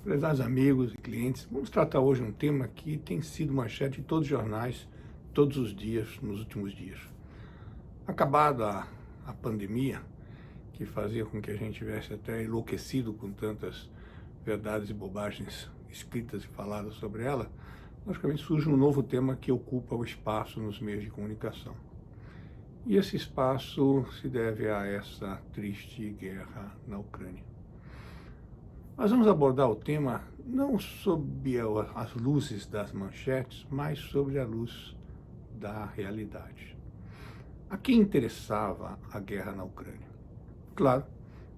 Prezados amigos e clientes, vamos tratar hoje um tema que tem sido manchete em todos os jornais, todos os dias, nos últimos dias. Acabada a pandemia, que fazia com que a gente tivesse até enlouquecido com tantas verdades e bobagens escritas e faladas sobre ela, logicamente surge um novo tema que ocupa o espaço nos meios de comunicação. E esse espaço se deve a essa triste guerra na Ucrânia. Nós vamos abordar o tema não sob as luzes das manchetes, mas sobre a luz da realidade. A quem interessava a guerra na Ucrânia? Claro,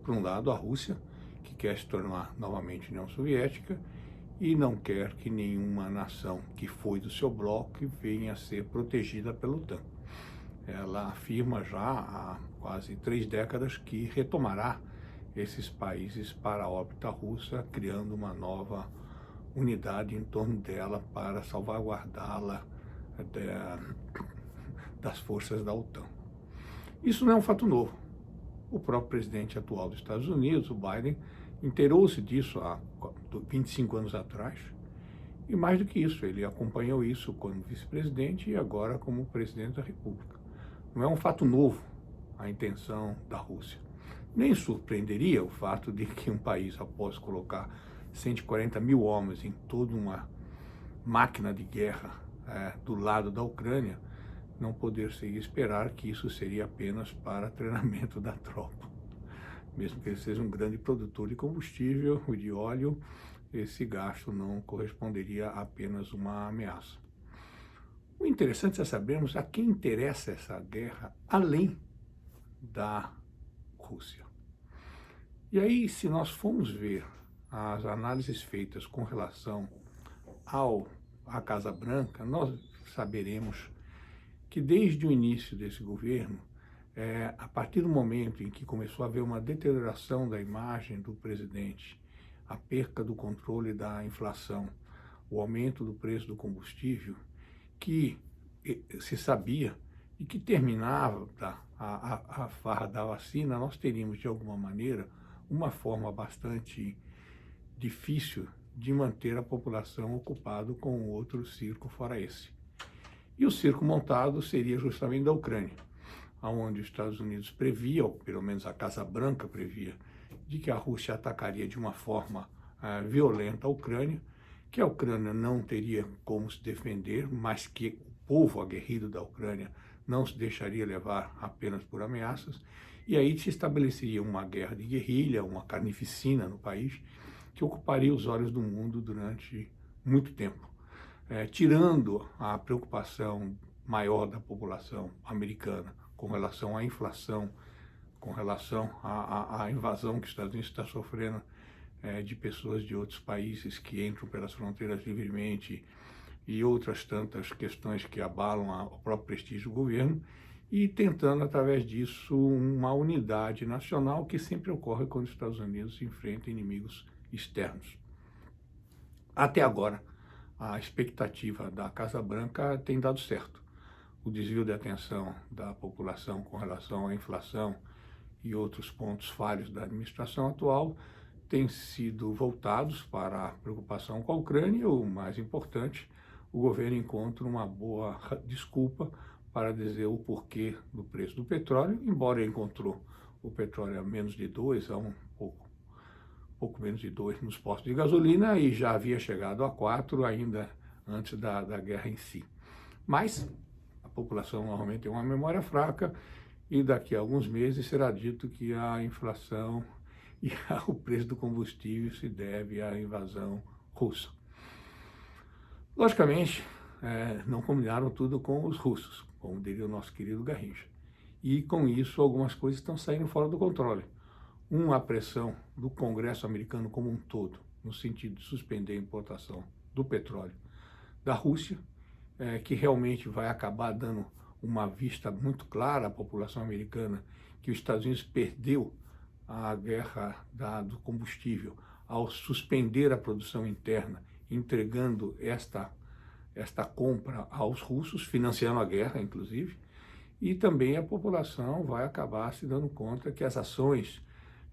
por um lado, a Rússia, que quer se tornar novamente União Soviética e não quer que nenhuma nação que foi do seu bloco venha a ser protegida pela OTAN. Ela afirma já há quase 3 décadas que retomará esses países para a órbita russa, criando uma nova unidade em torno dela para salvaguardá-la das forças da OTAN. Isso não é um fato novo. O próprio presidente atual dos Estados Unidos, o Biden, inteirou-se disso há 25 anos atrás, e mais do que isso, ele acompanhou isso como vice-presidente e agora como presidente da República. Não é um fato novo a intenção da Rússia. Nem surpreenderia o fato de que um país, após colocar 140 mil homens em toda uma máquina de guerra do lado da Ucrânia, não poder se esperar que isso seria apenas para treinamento da tropa. Mesmo que ele seja um grande produtor de combustível e de óleo, esse gasto não corresponderia a apenas uma ameaça. O interessante é sabermos a quem interessa essa guerra além da Rússia. E aí, se nós formos ver as análises feitas com relação à Casa Branca, nós saberemos que desde o início desse governo, a partir do momento em que começou a haver uma deterioração da imagem do presidente, a perca do controle da inflação, o aumento do preço do combustível, que se sabia e que terminava a farra da vacina, nós teríamos, de alguma maneira, uma forma bastante difícil de manter a população ocupada com outro circo fora esse. E o circo montado seria justamente da Ucrânia, onde os Estados Unidos previa, ou pelo menos a Casa Branca previa, de que a Rússia atacaria de uma forma violenta a Ucrânia, que a Ucrânia não teria como se defender, mas que o povo aguerrido da Ucrânia não se deixaria levar apenas por ameaças, e aí se estabeleceria uma guerra de guerrilha, uma carnificina no país, que ocuparia os olhos do mundo durante muito tempo, tirando a preocupação maior da população americana com relação à inflação, com relação à invasão que os Estados Unidos está sofrendo de pessoas de outros países que entram pelas fronteiras livremente e outras tantas questões que abalam o próprio prestígio do governo, e tentando, através disso, uma unidade nacional que sempre ocorre quando os Estados Unidos enfrentam inimigos externos. Até agora, a expectativa da Casa Branca tem dado certo. O desvio de atenção da população com relação à inflação e outros pontos falhos da administração atual têm sido voltados para a preocupação com a Ucrânia, e o mais importante, o governo encontra uma boa desculpa para dizer o porquê do preço do petróleo, embora encontrou o petróleo a menos de 2, a pouco menos de 2 nos postos de gasolina, e já havia chegado a 4 ainda antes da guerra em si. Mas a população normalmente tem uma memória fraca, e daqui a alguns meses será dito que a inflação e o preço do combustível se deve à invasão russa. Logicamente, não combinaram tudo com os russos, como diria o nosso querido Garrincha. E com isso, algumas coisas estão saindo fora do controle. A pressão do Congresso americano como um todo, no sentido de suspender a importação do petróleo da Rússia, que realmente vai acabar dando uma vista muito clara à população americana que os Estados Unidos perdeu a guerra do combustível ao suspender a produção interna, entregando esta compra aos russos, financiando a guerra, inclusive, e também a população vai acabar se dando conta que as ações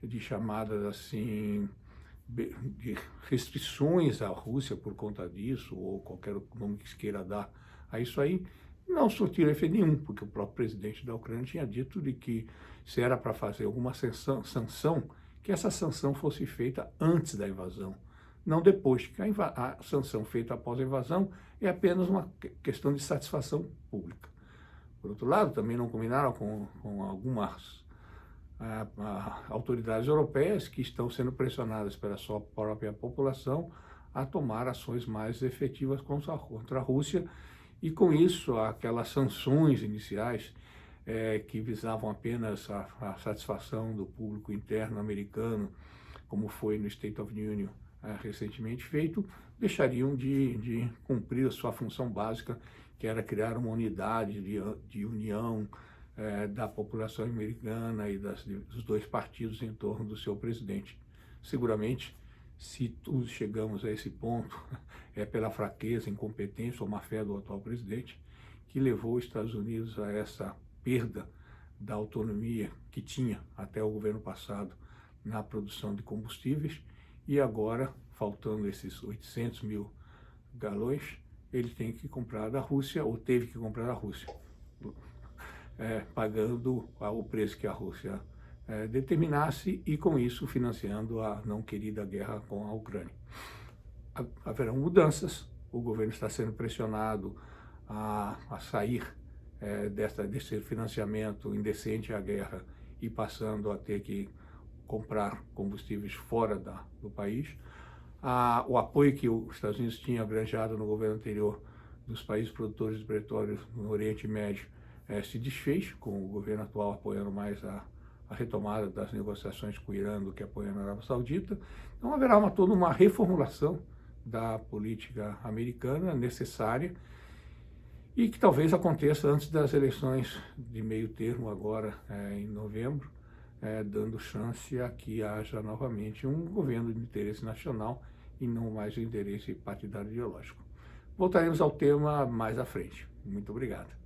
de chamadas assim de restrições à Rússia por conta disso, ou qualquer nome que se queira dar a isso aí, não surtiram efeito nenhum, porque o próprio presidente da Ucrânia tinha dito de que se era para fazer alguma sanção, que essa sanção fosse feita antes da invasão, não depois, que a sanção feita após a invasão é apenas uma questão de satisfação pública. Por outro lado, também não combinaram com algumas autoridades europeias que estão sendo pressionadas pela sua própria população a tomar ações mais efetivas contra a Rússia, e com isso aquelas sanções iniciais que visavam apenas a satisfação do público interno americano, como foi no State of the Union recentemente feito, deixariam de cumprir a sua função básica, que era criar uma unidade de união da população americana e dos dois partidos em torno do seu presidente. Seguramente, se todos chegamos a esse ponto, é pela fraqueza, incompetência ou má fé do atual presidente que levou os Estados Unidos a essa perda da autonomia que tinha até o governo passado na produção de combustíveis, e agora, faltando esses 800 mil galões, ele tem que comprar da Rússia, ou teve que comprar da Rússia, pagando o preço que a Rússia determinasse, e com isso financiando a não querida guerra com a Ucrânia. Haverão mudanças, o governo está sendo pressionado a sair desse financiamento indecente à guerra e passando a ter que comprar combustíveis fora do país. O apoio que os Estados Unidos tinha granjeado no governo anterior dos países produtores de petróleo no Oriente Médio se desfez, com o governo atual apoiando mais a retomada das negociações com o Irã do que apoiando a Arábia Saudita. Então haverá toda uma reformulação da política americana necessária, e que talvez aconteça antes das eleições de meio termo agora em novembro, dando chance a que haja novamente um governo de interesse nacional e não mais de interesse partidário ideológico. Voltaremos ao tema mais à frente. Muito obrigado.